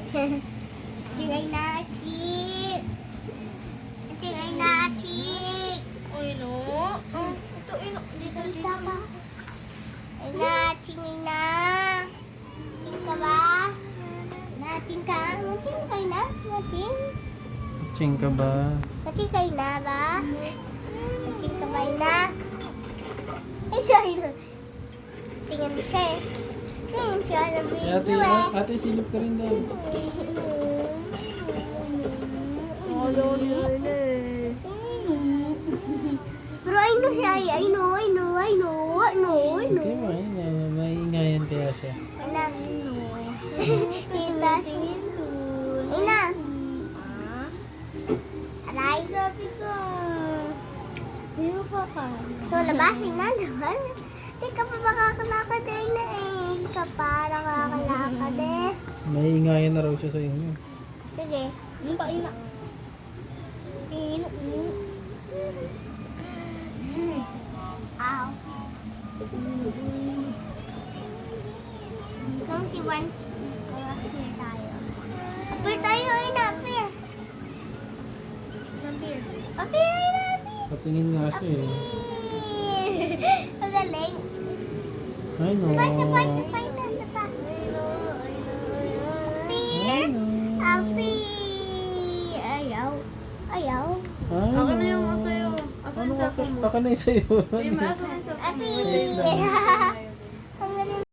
Ching ay na-chik. Ching ay na-chik. Ay, no. Ito, ino. Dito ba? Ay na, ching ay na. Ching ka ba? Na-ching ka? Na-ching kay na? Na-ching? Ching ka ba? Na-ching kay na ba? Na-ching ka ba na? Ay, sorry. Tingnan mo siya eh. Tingnan siya sa video eh. Ate, silip ka rin daw. Pero I know siya. I know. Sige, maingayan kaya siya. Ina. Tita. Ina. Aray. Sabi ka. Hindi mo pa ka. So, labasin na naman. Hindi ka pa makakalakad eh na eh. Hindi ka pa nakakalakad eh. Maiingayan na raw siya sa inyo. Sige. Ano ba, ina? Ino. Ow. Kung si Juan, appear tayo. Appear tayo, Ina. Appear. Nampir. Appear, Ina. Appear. Patingin nga siya eh. Ang galing. Ay, no. Sabay na, sabay. Ay, Appear. no. Appear. Ayaw. Ayaw. Ay, Ako na no. yung sa'yo. Asan yung cellphone mo? Ako na yung sa'yo. Hindi, maasan yung cellphone mo? Appear.